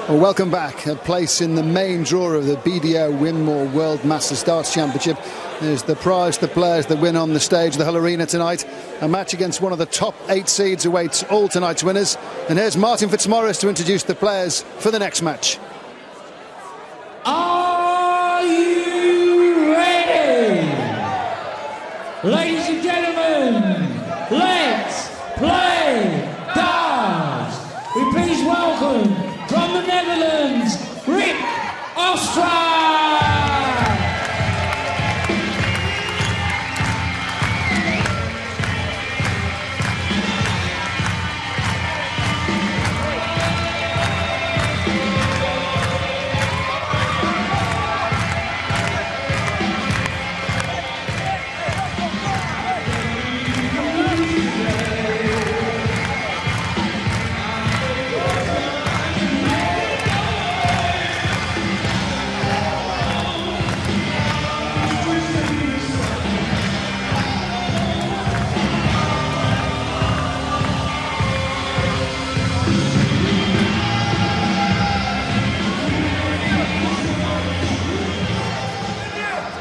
Well, welcome back. A place in the main draw of the BDO Winmau World Masters Darts Championship. There's the prize, the players that win on the stage, the Hull Arena tonight. A match against one of the top 8 seeds awaits all tonight's winners. And here's Martin Fitzmaurice to introduce the players for the next match. Are you ready? Ladies and gentlemen, let's play darts. We please welcome from the Netherlands, Hofstra.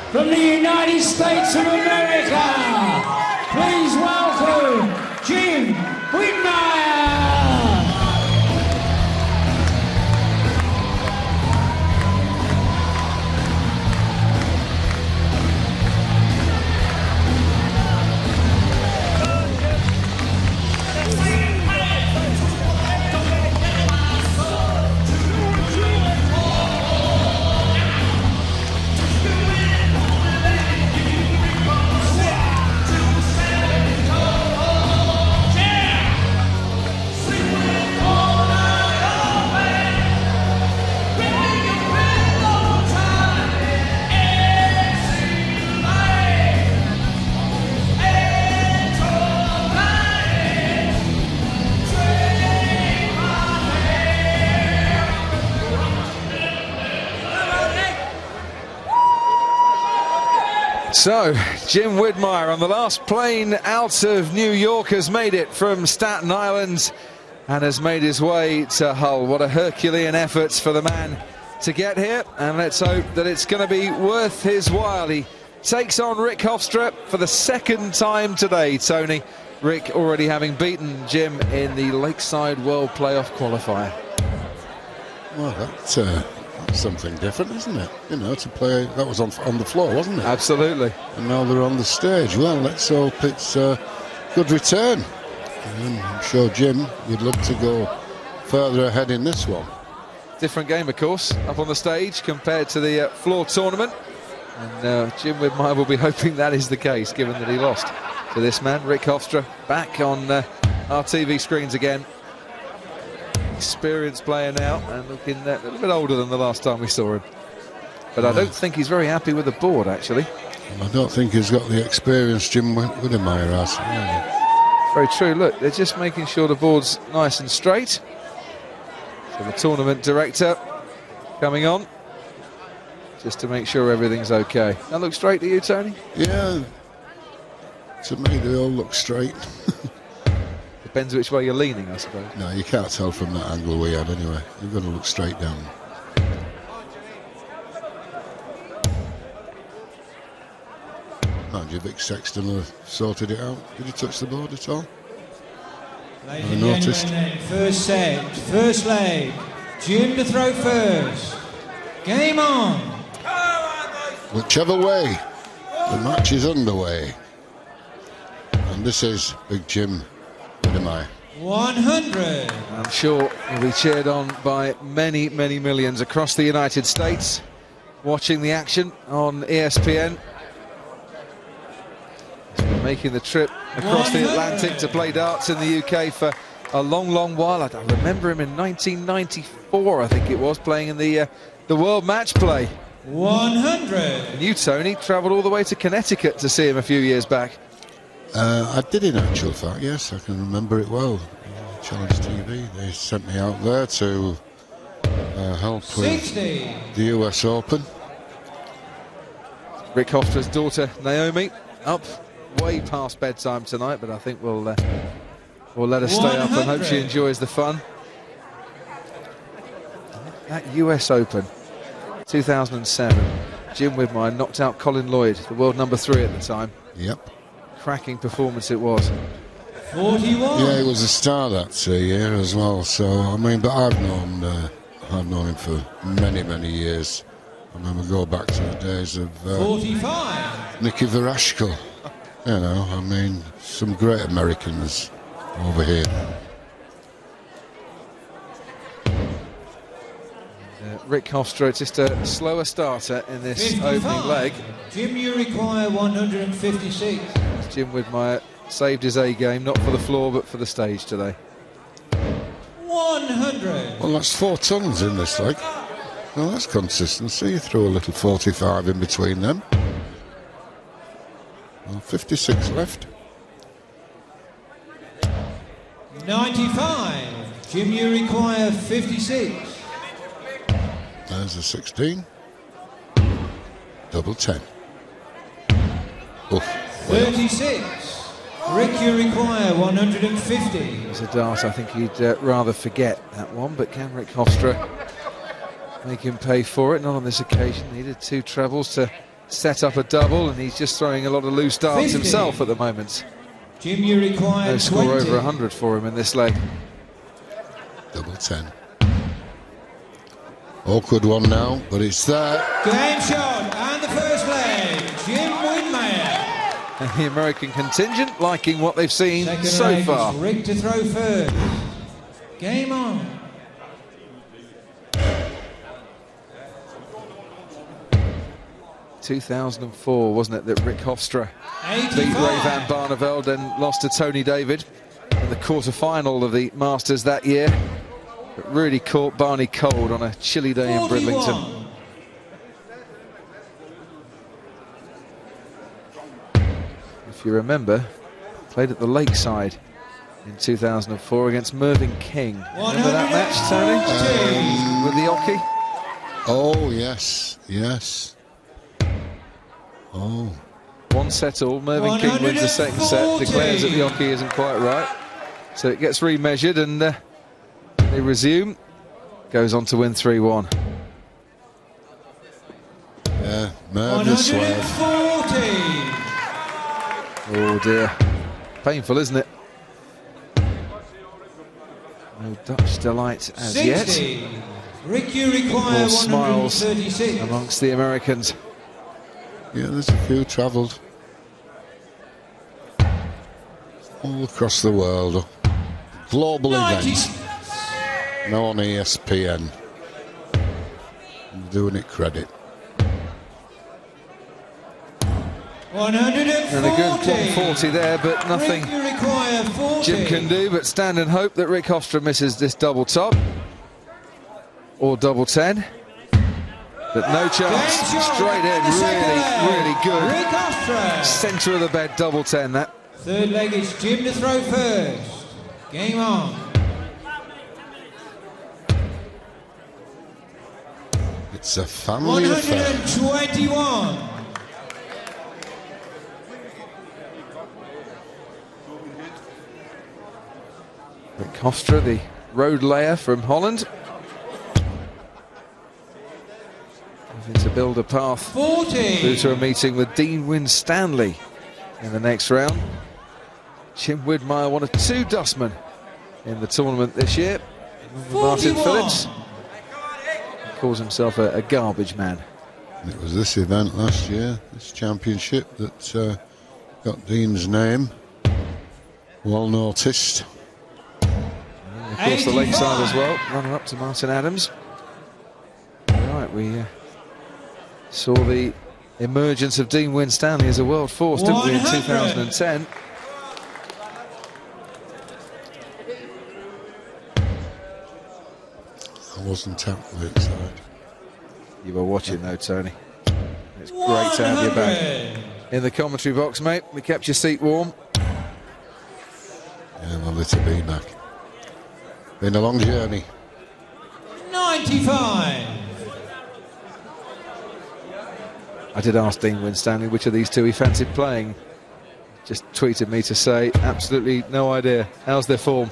From the United States of America, please welcome Wittmeyer. So, Jim Wittmeyer on the last plane out of New York has made it from Staten Island and has made his way to Hull. What a Herculean effort for the man to get here, and let's hope that it's going to be worth his while. He takes on Rick Hofstra for the second time today, Tony. Rick already having beaten Jim in the Lakeside World Playoff Qualifier. Well, that's something different, isn't it? You know, to play, that was on the floor, wasn't it? Absolutely. And now they're on the stage. Well, let's hope it's a good return. And I'm sure Jim would love to go further ahead in this one. Different game, of course, up on the stage compared to the floor tournament. And Jim Wittmeyer will be hoping that is the case, given that he lost to this man, Rick Hofstra, back on our TV screens again. Experienced player now, and looking a little bit older than the last time we saw him. But I don't think he's very happy with the board, actually. I don't think he's got the experience Jim Wittmeyer has. Very true. Look, they're just making sure the board's nice and straight. So the tournament director coming on, just to make sure everything's okay. That looks straight to you, Tony? Yeah. To me, they all look straight. Depends which way you're leaning, I suppose. No, you can't tell from that angle we had anyway. You've got to look straight down. Mind you, Vic Sexton have sorted it out. Did he touch the board at all? Ladies and gentlemen, first set, first leg. Jim to throw first. Game on. Whichever way, the match is underway. And this is Big Jim Wittmeyer. 100. I'm sure he'll be cheered on by many, many millions across the United States watching the action on ESPN. He's been making the trip across the Atlantic to play darts in the UK for a long, long while. I remember him in 1994, I think it was, playing in the World Match Play. 100. And you, Tony, travelled all the way to Connecticut to see him a few years back. I did, in actual fact, yes, I can remember it well. Challenge TV, they sent me out there to help with the US Open. Rick Hofstra's daughter Naomi up way past bedtime tonight, but I think we'll let her stay up and hope she enjoys the fun. that US Open 2007. Jim Widmeyer knocked out Colin Lloyd, the world number 3 at the time. Yep. Cracking performance it was. 41. Yeah, he was a star that year as well. So I mean, but I've known him for many, many years. I remember go back to the days of 45. Nicky Verashko. You know, I mean, some great Americans over here. Rick Hofstra, just a slower starter in this 55. opening leg. Jim, you require 156. Jim Widmeyer saved his A game, not for the floor but for the stage today. 100. Well, that's 4 tons in this leg. Well, that's consistency. You throw a little 45 in between them. Well, 56 left. 95. Jim, you require 56. There's a 16. Double 10. Oof. 36. Rick, you require 150. It's a dart I think he'd rather forget that one, but can Rick Hofstra make him pay for it? Not on this occasion. Needed 2 trebles to set up a double, and he's just throwing a lot of loose darts 50. himself at the moment. Jim, you require No score 20. over 100 for him in this leg. Double 10. Awkward one now, but it's there. Game shot and the first leg. Jim Wittmeyer. And the American contingent liking what they've seen Second so leg far. is Rick to throw first. Game on. ...2004, wasn't it, that Rick Hofstra 85. beat Ray Van Barneveld and lost to Tony David in the quarter-final of the Masters that year. But really caught Barney cold on a chilly day 41. in Bridlington. If you remember, played at the Lakeside in 2004 against Mervyn King. Remember that match, Tony? With the Oki? Oh, yes, yes. Oh. 1 set all. Mervyn King wins the second set, declares that the Oki isn't quite right. So it gets remeasured and they resume. Goes on to win 3-1. Yeah, Mervyn swears. 140. Oh dear. Painful, isn't it? No Dutch delight as 60. yet. Rick, you require More smiles 136. amongst the Americans. Yeah, there's a few travelled all across the world. Global 90. events. Now on ESPN. I'm doing it credit. 140. And a good 140 there, but nothing Rick, you require 40. Jim can do but stand and hope that Rick Hofstra misses this double top. Or double 10. But no chance. Straight in. Really good. Rick Hofstra. Centre of the bed, double 10 that. Third leg is Jim to throw first. Game on. It's a family affair. 121. Rick Hofstra, the road layer from Holland. Having to build a path 40. through to a meeting with Dean Winstanley in the next round. Jim Widmeyer, one of 2 dustmen in the tournament this year. Martin 41. Phillips calls himself a garbage man. It was this event last year, this championship, that got Dean's name well noticed. And of course, the Lakeside as well, runner up to Martin Adams. Right, we saw the emergence of Dean Winstanley as a world force, didn't we, in 2010? I wasn't at Lakeside. You were watching though, Tony. It's great to have you back in the commentary box, mate. We kept your seat warm. Yeah, lovely to be back. Been a long journey. 95. I did ask Dean Winstanley which of these 2 he fancied playing. Just tweeted me to say, absolutely no idea. How's their form?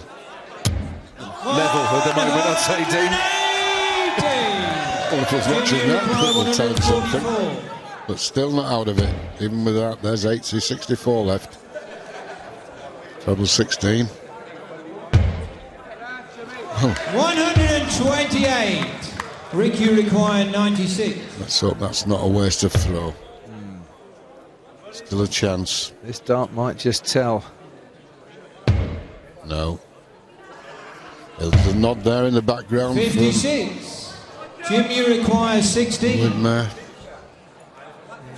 Level at the moment, I'd say, Dean. Well, if I was watching that, it would tell him something. But still not out of it. Even with that, there's 64 left. Treble 16. 128. Rick, you require 96. Let's hope that's not a waste of throw. Still a chance. This dart might just tell. No. There's a nod there in the background. 56. Jim, you require 60. Widmayer.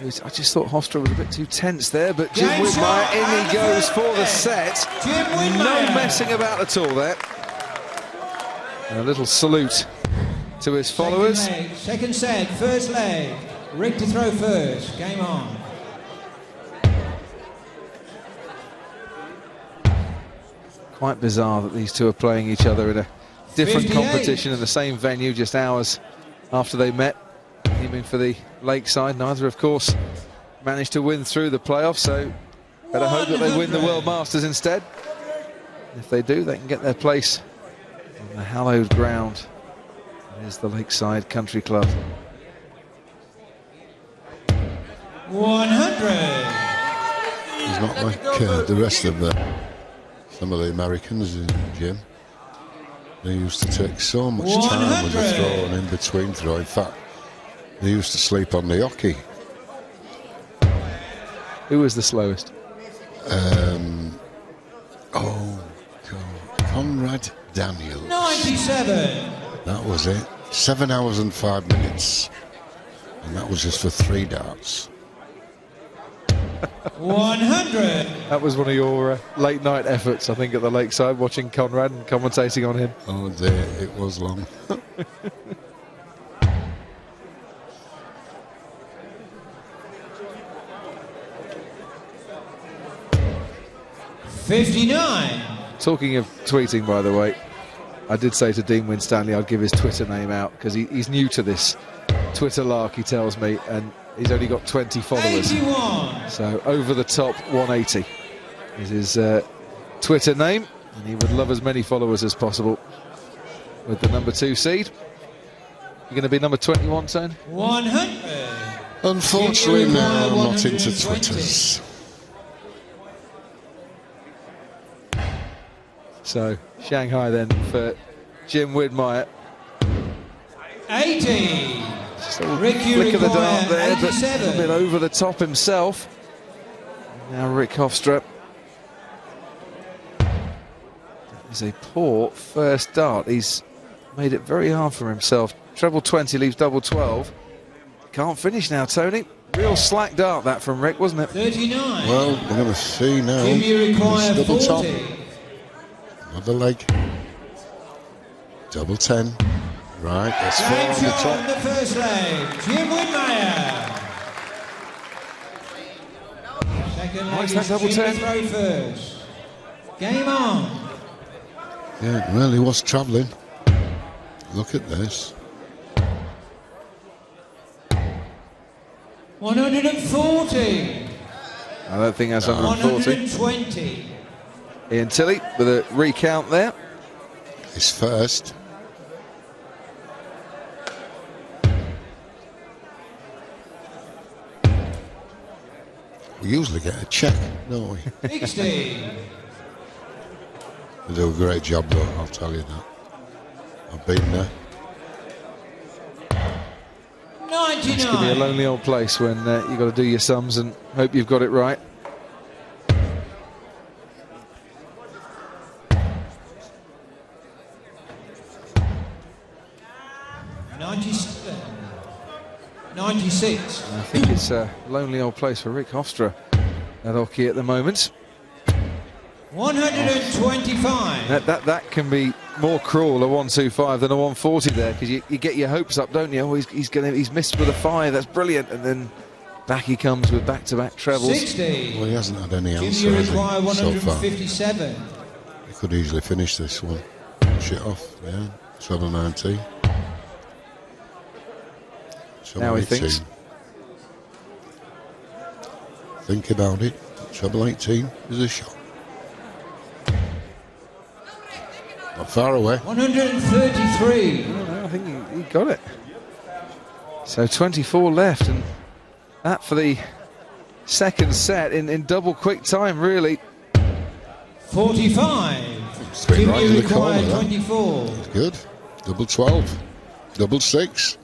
I just thought Hofstra was a bit too tense there, but Jim Wittmeyer, in he goes for the set. Jim Wittmeyer. No messing about at all there. And a little salute to his followers. Second set, first leg. Rick to throw first. Game on. Quite bizarre that these two are playing each other in a different 58. competition in the same venue just hours after they met, aiming for the Lakeside. Neither, of course, managed to win through the playoffs, so better hope that they win the World Masters instead. If they do, they can get their place on the hallowed ground. It is the Lakeside Country Club. 100. He's not like the rest of some of the Americans in the gym. They used to take so much time with the throw and in between throw. In fact, they used to sleep on the hockey. Who was the slowest? Oh, God. Conrad Daniels. 97. That was it. 7 hours and 5 minutes. And that was just for 3 darts. 100. That was one of your late night efforts, I think, at the Lakeside, watching Conrad and commentating on him. Oh dear, it was long. 59. Talking of tweeting, by the way, I did say to Dean Winstanley I'd give his Twitter name out because he's new to this Twitter lark, he tells me, and he's only got 20 followers. 81. So over the top 180 is his Twitter name, and he would love as many followers as possible with the number 2 seed. You're going to be number 21, Tone? 100. Unfortunately, no, I'm not into Twitters. So Shanghai then for Jim Wittmeyer. 80. Just a little Rick, you flick of the dart require there, but 87. a bit over the top himself. Now Rick Hofstra. That is a poor first dart. He's made it very hard for himself. Treble 20 leaves double 12. Can't finish now, Tony. Real slack dart that from Rick, wasn't it? 39. Well, we're going to see now. Jim, you require Double 40. top. Another leg. Double 10. Right, that's 4 on the The top. first leg. Jim Wittmeyer. Second leg Nice, that is double Jim 10. to throw first. Game on. Yeah, it really was travelling. Look at this. 140. I don't think that's 140. 120. Ian Tilley with a recount there. His first. We usually get a check, don't we? 60. They do a great job though, I'll tell you that. I've been there. 99. It's going to be a lonely old place when you've got to do your sums and hope you've got it right. I think it's a lonely old place for Rick Hofstra at hockey at the moment. 125. That can be more cruel, a 125 than a 140 there, because you get your hopes up, don't you? Oh, he's missed with a 5, that's brilliant, and then back he comes with back-to-back trebles. 60. Well, he hasn't had any Jim, answer, you has he, require so far? 157. He could easily finish this one. Shit off, yeah. Treble 19. Now he 18. thinks. Think about it. Treble 18 is a shot. Not far away. 133. I think he got it. So 24 left, and that for the second set in double quick time, really. 45. Straight right in the corner. 24. That's good. Double 12. Double 6.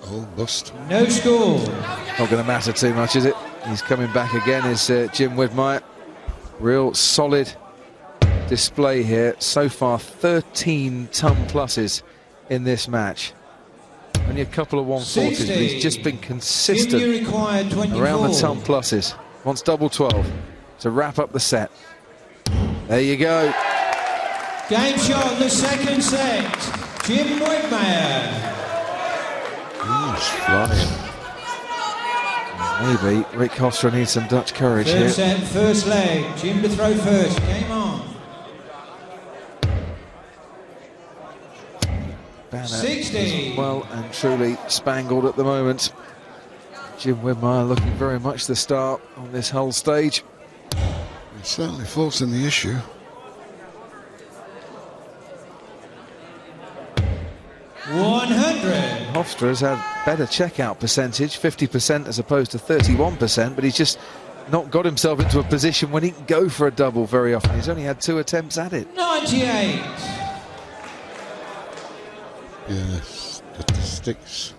Oh, bust. No score. Not going to matter too much, is it? He's coming back again, is Jim Wittmeyer. Real solid display here. So far, 13 ton pluses in this match. Only a couple of 140s, but he's just been consistent around the ton pluses. Wants double 12 to wrap up the set. There you go. Game shot, the second set. Jim Wittmeyer. He's flying. Maybe Rick Hofstra needs some Dutch courage here. First set, first leg. Jim to throw first. Game on. Banner 60. is well and truly spangled at the moment. Jim Wittmeyer looking very much the star on this whole stage. He's certainly forcing the issue. Hofstra has had better checkout percentage, 50% as opposed to 31%, but he's just not got himself into a position when he can go for a double very often. He's only had 2 attempts at it. 98. Yes, statistics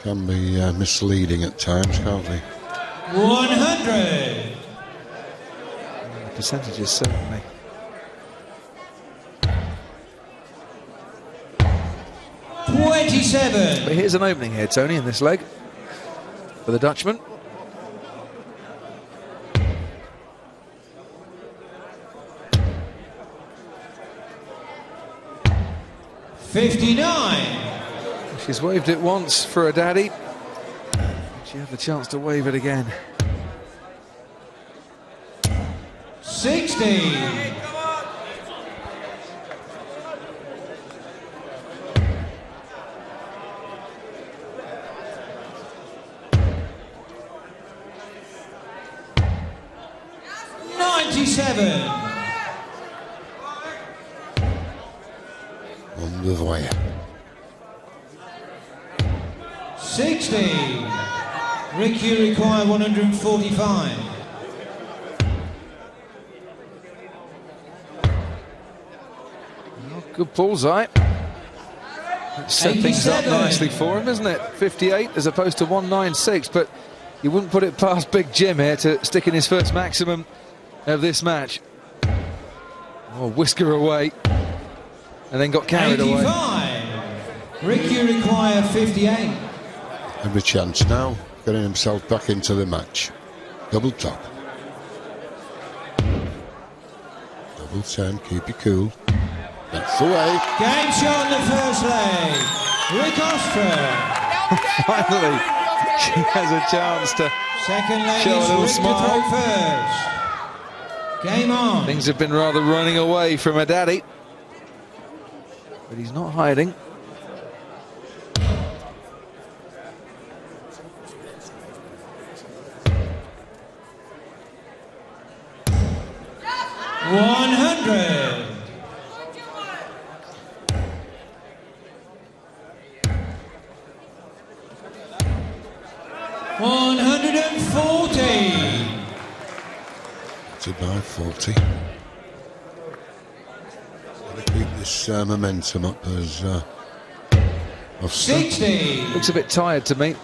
can be misleading at times, can't they? 100. The percentages certainly. But here's an opening here, Tony, in this leg for the Dutchman. $59. She's waved it once for a daddy. She had the chance to wave it again. 60. On the wire. 60. Rick, you require 145. Well, good bullseye. It's set things up nicely for him, isn't it? 58 as opposed to 196, but you wouldn't put it past Big Jim here to stick in his first maximum of this match. Oh, whisker away, and then got carried 85. away. Rick, you require 58. Every chance now, getting himself back into the match. Double top. Double 10, keep it cool. That's the way. Game shot in the first leg. Rick Hofstra. Finally, she has a chance to Second leg show a little is Rick smile. to throw first. Game on. Things have been rather running away from her daddy, but he's not hiding. $100. $140. To by 40. Gotta keep this momentum up as Hofstra. 60. Looks a bit tired to me.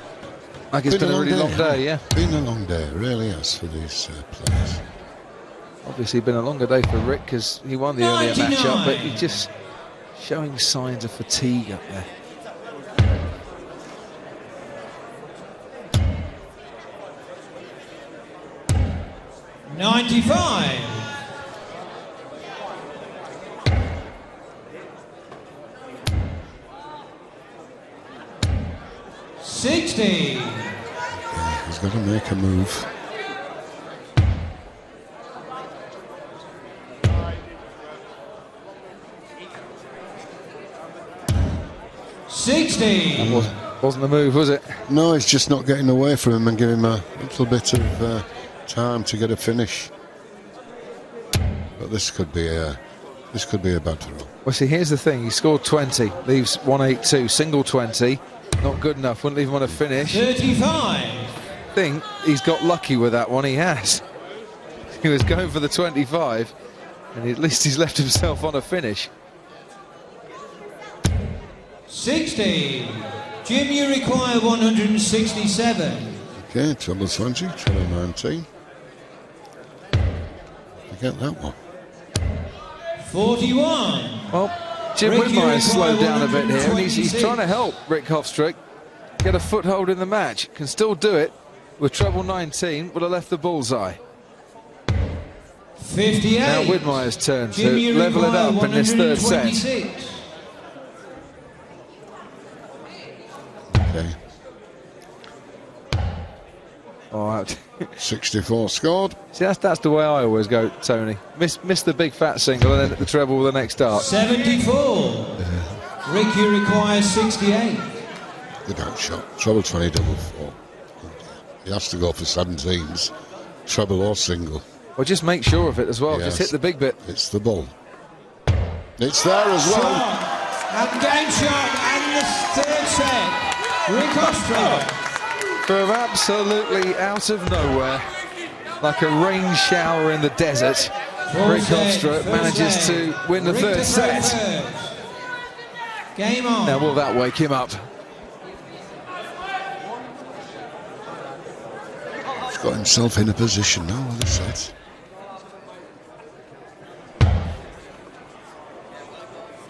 Like it's been a really long day, yeah. Been a long day, it really has, for these players. Obviously been a longer day for Rick because he won the earlier 99. matchup, but he's just showing signs of fatigue up there. $95. $60. Yeah, he's got to make a move. That wasn't the move, was it? No, it's just not getting away from him and giving him a little bit of time to get a finish. But this could be a This could be a bad throw. Well, see, here's the thing. He scored 20, leaves 182, single 20. Not good enough, wouldn't leave him on a finish. 35. I think he's got lucky with that one, he has. He was going for the 25, and at least he's left himself on a finish. 60. Jim, you require 167. Okay, treble 20, treble 19. Forget that one. 41. Well, Jim Wittmeyer slowed down a bit here, and he's trying to help Rick Hofstra get a foothold in the match. Can still do it with treble 19, would have left the bullseye. 58. Now Widmeyer's turn to level it up in this third set. Okay. All right. 64 scored. See, that's the way I always go, Tony. Miss the big fat single and then hit the treble with the next dart. 74. Rick, you require 68. Good outshot. Treble 20, double 4. He has to go for 17s, treble or single. Well, just make sure of it as well. Yes. Just hit the big bit. It's the ball. It's there as well. Shot. And game shot. And the third set. Rick Hofstra. From absolutely out of nowhere, like a rain shower in the desert, Rick Hofstra manages to win the third set. Game on. Now, will that wake him up? He's got himself in a position now with the set.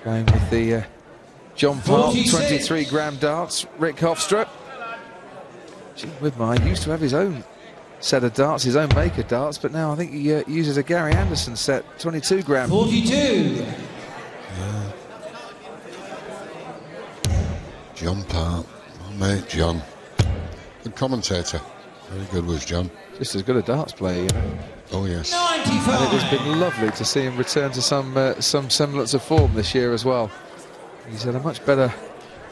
Going with the John Park 46. 23-gram darts, Rick Hofstra. Jim Widmeyer used to have his own set of darts, his own make of darts, but now I think he uses a Gary Anderson set, 22-gram. 42. Yeah. John Park, my mate John. Good commentator. Very good was John. Just as good a darts player, you know. Oh yes. 95. And it has been lovely to see him return to some semblance of form this year as well. He's had a much better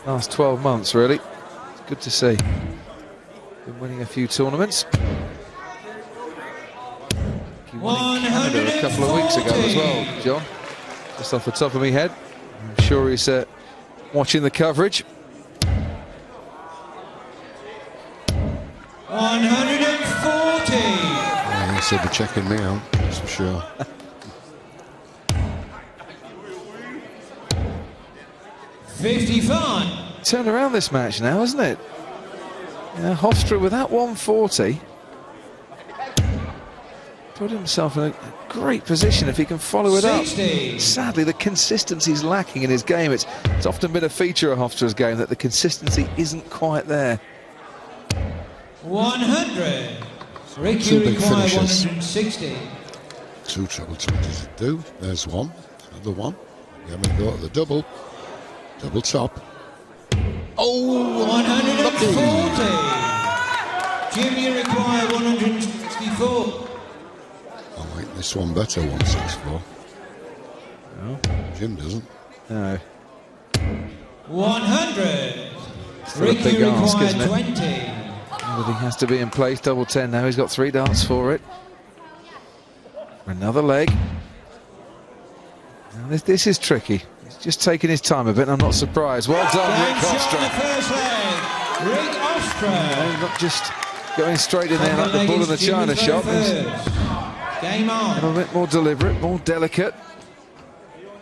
last 12 months, really. It's good to see. Been winning a few tournaments. He won in Canada a couple of weeks ago as well, John. Just off the top of my head. I'm sure he's watching the coverage. 140. Yeah, he said they're checking me out, that's for sure. $55. Turned around this match now, hasn't it? Yeah, Hofstra with that 140 put himself in a great position if he can follow it 60. up. Sadly, the consistency's lacking in his game. It's often been a feature of Hofstra's game that the consistency isn't quite there. 100. Rick, Two you big require finishes. 160. Two treble 20s to do. There's one. Another one. We haven't got the double. Double top. Oh, 140. Jim, you require 164. I like this one better, 164. No. Jim doesn't. No. 100. Still a Rick, big you ask, require isn't it? 20. Everything has to be in place. Double 10 now. He's got 3 darts for it. Another leg. Now this is tricky. He's just taking his time a bit, and I'm not surprised. Well done, Rick Hofstra. First leg. Rick Hofstra. Not just going straight in there like the bull in the china shop. He's Game on. a bit more deliberate, more delicate.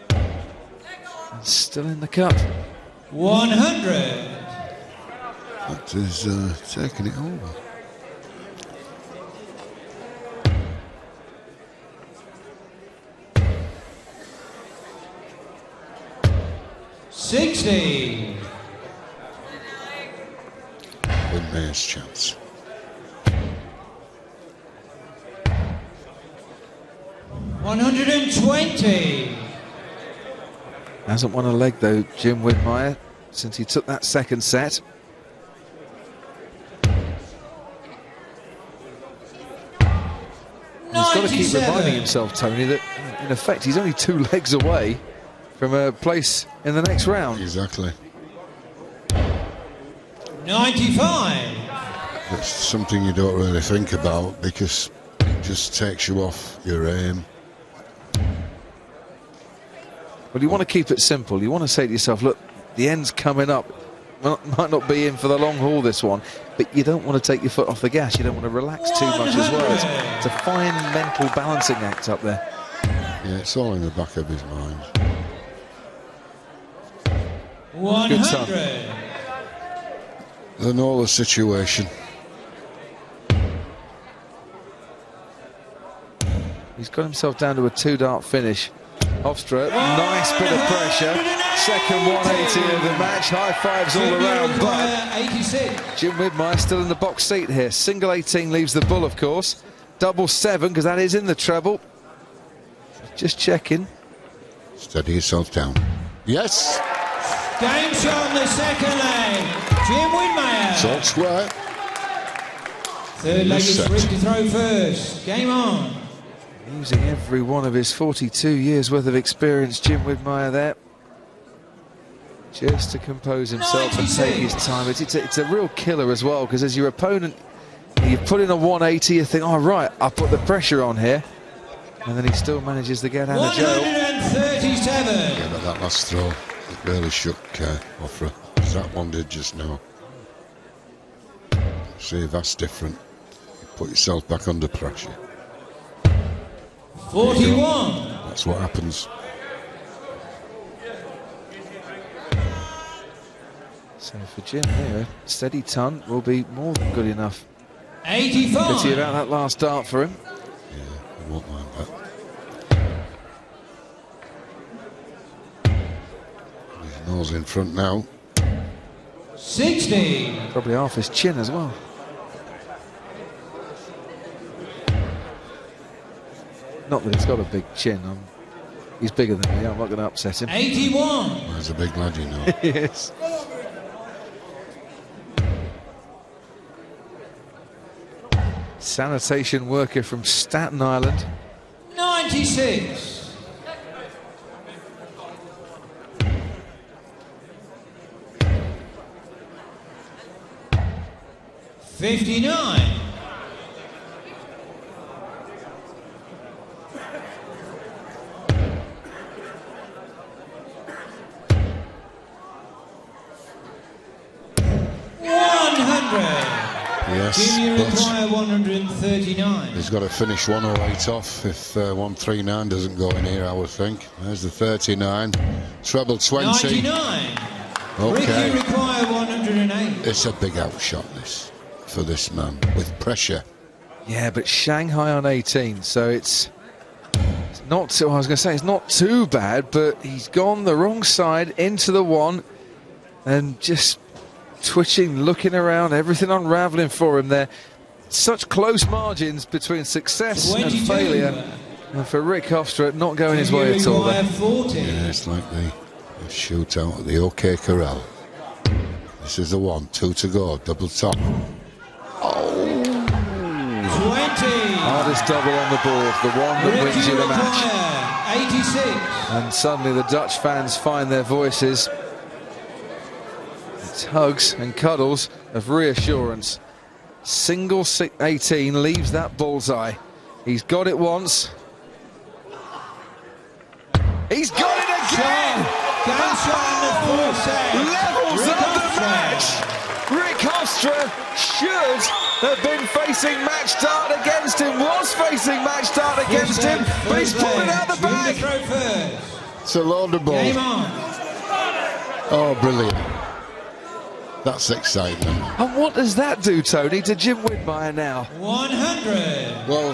And still in the cup. 100. That is taking it over. $60. Winmayer's chance. $120. Hasn't won a leg though, Jim Wittmeyer, since he took that second set. He's got to keep reminding himself, Tony, that in effect he's only 2 legs away from a place in the next round. Exactly. 95. It's something you don't really think about because it just takes you off your aim. Well, you want to keep it simple. You want to say to yourself, look, the end's coming up. Well, might not be in for the long haul, this one, but you don't want to take your foot off the gas. You don't want to relax too much as well. It's a fine mental balancing act up there. Yeah, it's all in the back of his mind. 100. They know the situation. He's got himself down to a 2-dart finish. Hofstra, nice bit of pressure. Second 180 of the match. High fives all around, but Jim Wittmeyer still in the box seat here. Single 18 leaves the bull, of course. Double 7, because that is in the treble. Just checking. Steady yourself down. Yes! Game shot on the second leg. Jim Wittmeyer. It's all square. Third leg is Rick to throw first. Game on. Using every one of his 42 years worth of experience, Jim Wittmeyer there. Just to compose himself 96. And take his time. It's a real killer as well, because as your opponent, you put in a 180, you think, oh, right, I'll put the pressure on here. And then he still manages to get out of jail. 137. Yeah, but that last throw, it really shook Hofstra. That one did just now. See if that's different. You put yourself back under pressure. 41. That's what happens. So for Jim here, steady ton will be more than good enough. 85. Pity about that last dart for him. Yeah, I won't mind that. His nose in front now. 60. Probably half his chin as well. Not that he's got a big chin. He's bigger than me. I'm not going to upset him. 81. Well, he's a big lad, you know. Yes. Sanitation worker from Staten Island. 96. 59. 100. Yes, Jim, you require 139. He's got to finish 108 off if 139 doesn't go in here, I would think. There's the 39. Treble 20. 99. Okay. Ricky require 108. It's a big outshot, this, for this man, with pressure. Yeah, but Shanghai on 18, so it's not too, I was going to say, it's not too bad, but he's gone the wrong side into the one and just twitching, looking around, everything unravelling for him there. Such close margins between success 22. and failure. And for Rick Hofstra, not going his way at all. Yeah, it's like the shootout at the OK Corral. This is the one, 2 to go, double top. Oh! 20. Hardest double on the board, the one that wins you the match. 86. And suddenly the Dutch fans find their voices. It's hugs and cuddles of reassurance. Single 18 leaves that bullseye. He's got it once. He's got it again! Levels up the match! Rick Hofstra should have been facing match start against him, was facing match start against him, but he's pulled it out the bag. It's a load of ball. Oh, brilliant. That's exciting. And what does that do, Tony, to Jim Wittmeyer now? 100. Well,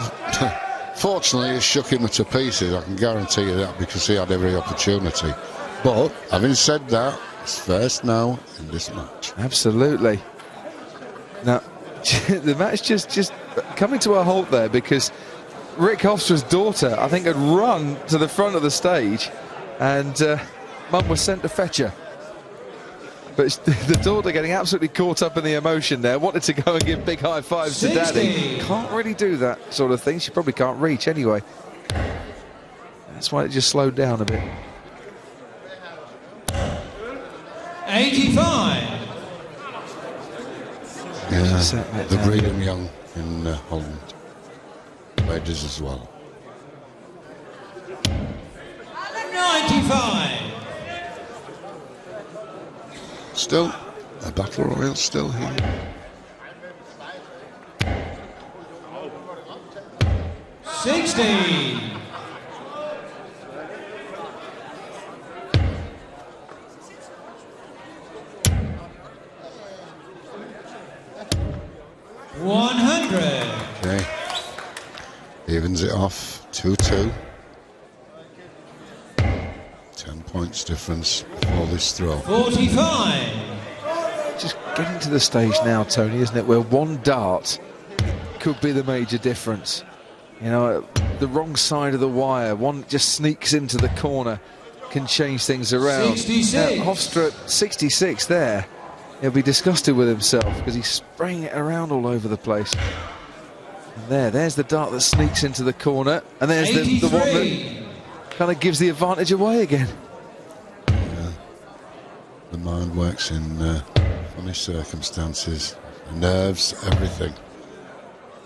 fortunately, it shook him to pieces. I can guarantee you that, because he had every opportunity. But, having said that, it's first now in this match. Absolutely. Now, the match just coming to a halt there, because Rick Hofstra's daughter, I think, had run to the front of the stage, and Mum was sent to fetch her. But the daughter getting absolutely caught up in the emotion there, wanted to go and give big high fives 60. to Daddy. Can't really do that sort of thing. She probably can't reach anyway. That's why it just slowed down a bit. 85. Yeah, the breeding young in Holland. Ladies as well. 95. still. A battle royal still here. 60. Okay. Evens it off. 2-2. 10 points difference before this throw. 45. Just getting to the stage now, Tony, isn't it, where one dart could be the major difference. You know, the wrong side of the wire, one just sneaks into the corner, can change things around. 66. Hofstra at 66 there. He'll be disgusted with himself because he's spraying it around all over the place. And there's the dart that sneaks into the corner, and there's the one that kind of gives the advantage away again. Yeah. The mind works in funny circumstances, the nerves, everything.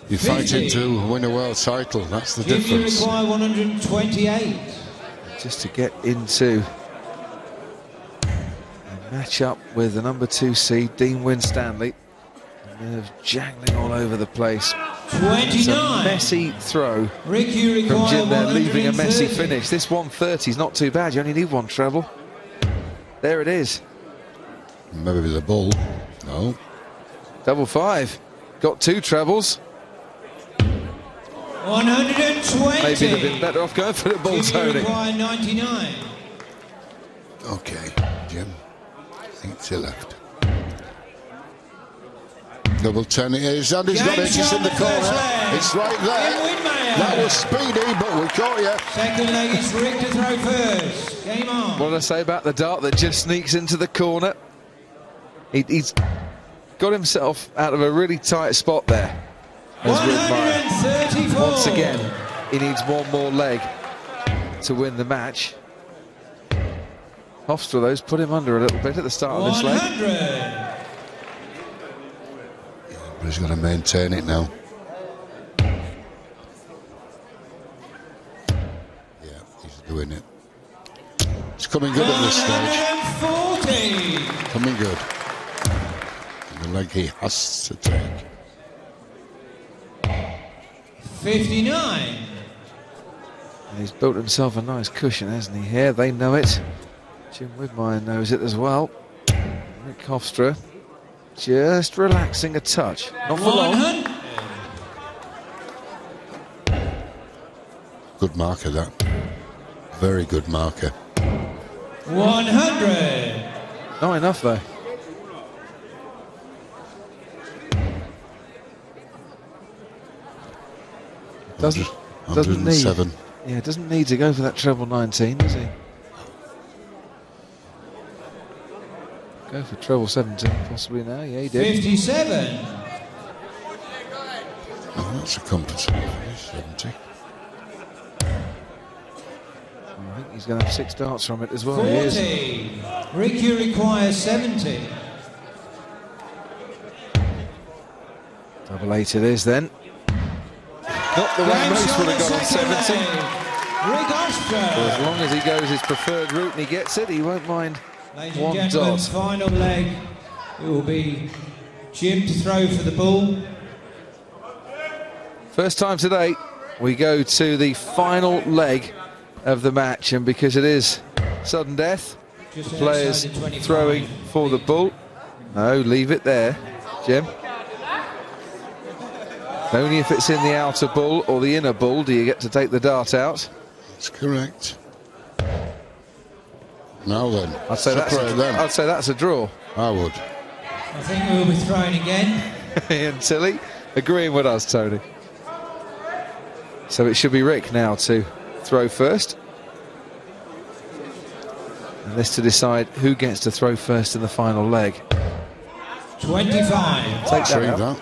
You're fighting to win a world title, that's the difference. You require 128. Just to get into a match-up with the number 2 seed, Dean Winstanley. Nerves jangling all over the place. 29. It's a messy throw from Jim there, leaving a messy finish. This 130 is not too bad. You only need one treble. There it is. Maybe the bull. No. Double 5. Got 2 trebles. 120. Maybe they've been better off going for the bull, Tony. 99. Okay, Jim. I think it's your left. Double 10 it is, and he's got it, it's in the corner. It's right there. That was speedy, but we caught you. Second leg is Rick to throw first. Game on. What did I say about the dart that just sneaks into the corner? He's got himself out of a really tight spot there. As Wittmeyer. Once again, he needs one more leg to win the match. Hofstra, those put him under a little bit at the start of this leg. 100. But he's got to maintain it now. Yeah, he's doing it. It's coming good at this stage. 140. Coming good. And the leg he has to take. 59. And he's built himself a nice cushion, hasn't he, here? They know it. Jim Wittmeyer knows it as well. Rick Hofstra just relaxing a touch. Not for long. Good marker, that. Very good marker. 100. Not enough, though. Doesn't need. 107. Yeah, doesn't need to go for that treble 19, does he? Go for treble 17 possibly now. Yeah, he did. 57. Oh, that's a compensable finish. 70. I think he's going to have 6 darts from it as well. 40. Rick, you require 70. Double 8 it is then. Not the way most would have got on 70. Rick Hofstra. As long as he goes his preferred route and he gets it, he won't mind. Ladies and one gentlemen, dot. final leg. It will be Jim to throw for the bull. First time today, we go to the final leg of the match, and because it is sudden death, the players throwing for the bull. No, leave it there, Jim. Only if it's in the outer bull or the inner bull do you get to take the dart out. That's correct. Now then, I'd say that's a draw. I would. I think we'll be throwing again. Ian Tilley agreeing with us, Tony. So it should be Rick now to throw first. And this to decide who gets to throw first in the final leg. 25. Take that out. That.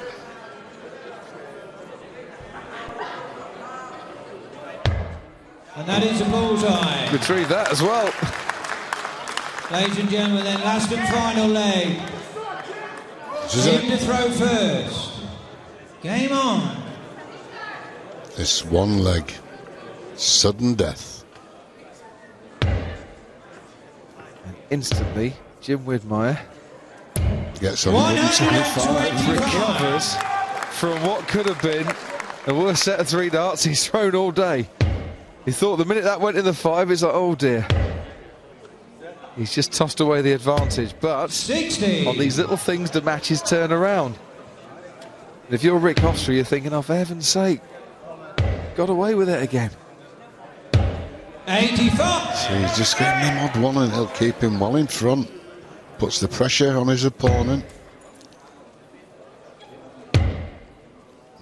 And that is a bullseye. Retrieve that as well. Ladies and gentlemen, then last and final leg. Jim to throw first. Game on. This one leg. Sudden death. And instantly, Jim Wittmeyer Gets on 125. Recovers from what could have been the worst set of 3 darts he's thrown all day. He thought the minute that went in the 5, it's like, oh dear. He's just tossed away the advantage, but 60. On these little things, the matches turn around. And if you're Rick Hofstra, you're thinking, oh, for heaven's sake, got away with it again. 85. So he's just getting the odd one, and he'll keep him well in front. Puts the pressure on his opponent.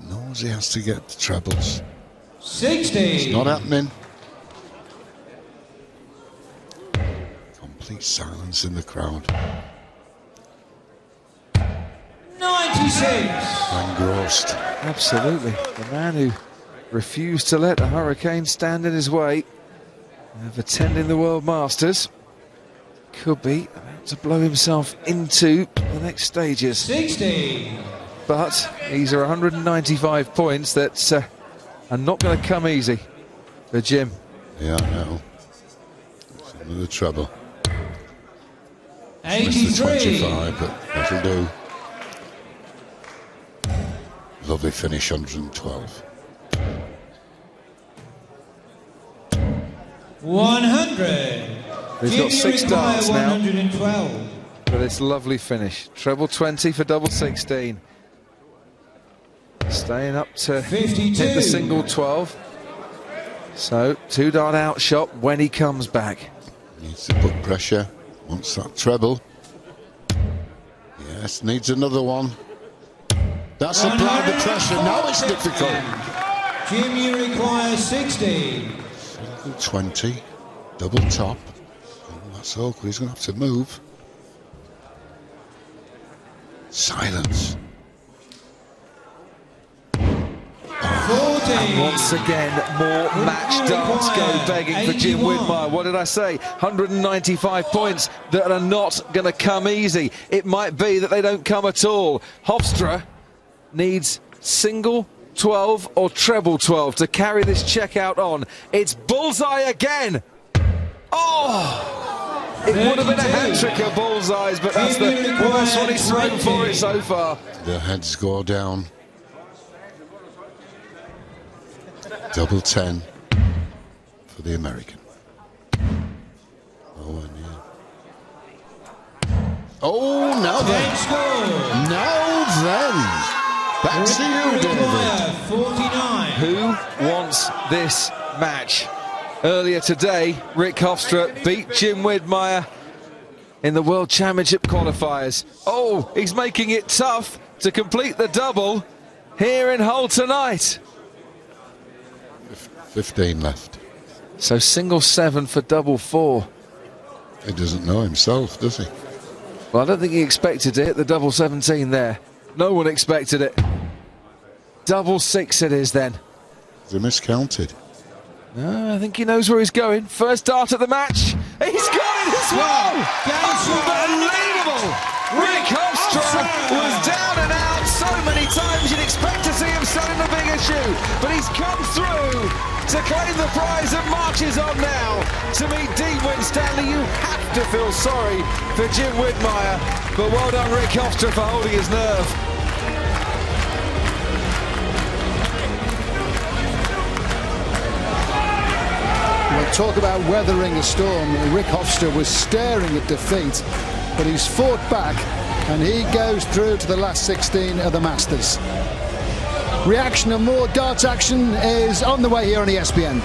Knows he has to get the trebles. 60. It's not happening. Complete silence in the crowd. 96. Engrossed. Absolutely. The man who refused to let a hurricane stand in his way of attending the World Masters could be about to blow himself into the next stages. 60. But these are 195 points that are not going to come easy for Jim. Yeah, I know. It's another trouble. 83. Missed the 25, but that'll do. Lovely finish, 112. 100. He's got 6 darts now 112. for this lovely finish. Treble 20 for double 16. Staying up to 52. hit the single 12. So 2 dart outshot when he comes back. Needs to put pressure. Wants that treble. Yes, needs another one. That's applied the pressure. Now it's difficult. Jim, you require 60. 20. Double top. Oh, that's awkward. He's going to have to move. Silence. 40. And once again, more match darts go begging for Jim 81. Wittmeyer. What did I say? 195 points that are not going to come easy. It might be that they don't come at all. Hofstra needs single 12 or treble 12 to carry this checkout on. It's bullseye again. Oh! It would have been a hat-trick of bullseyes, but that's the worst one he's thrown for it so far. The heads go down. Double 10 for the American. Oh, and yeah. Oh, now then. Now then. Back to you, David. 49. Who wants this match? Earlier today, Rick Hofstra beat Jim Wittmeyer in the World Championship qualifiers. Oh, he's making it tough to complete the double here in Hull tonight. 15 left. So single 7 for double 4. He doesn't know himself, does he? Well, I don't think he expected to hit the double 17 there. No one expected it. Double 6 it is then. He miscounted. No, I think he knows where he's going. First dart at the match. He's got it as well. Unbelievable. Rick Hofstra was down and out so many times you'd expect to see him selling a bigger shoe. But he's come through to claim the prize and marches on now to meet Dean Winstanley. You have to feel sorry for Jim Wittmeyer. But well done, Rick Hofstra, for holding his nerve. We'll talk about weathering a storm. Rick Hofstra was staring at defeat, but he's fought back and he goes through to the last 16 of the Masters. Reaction and more darts action is on the way here on ESPN.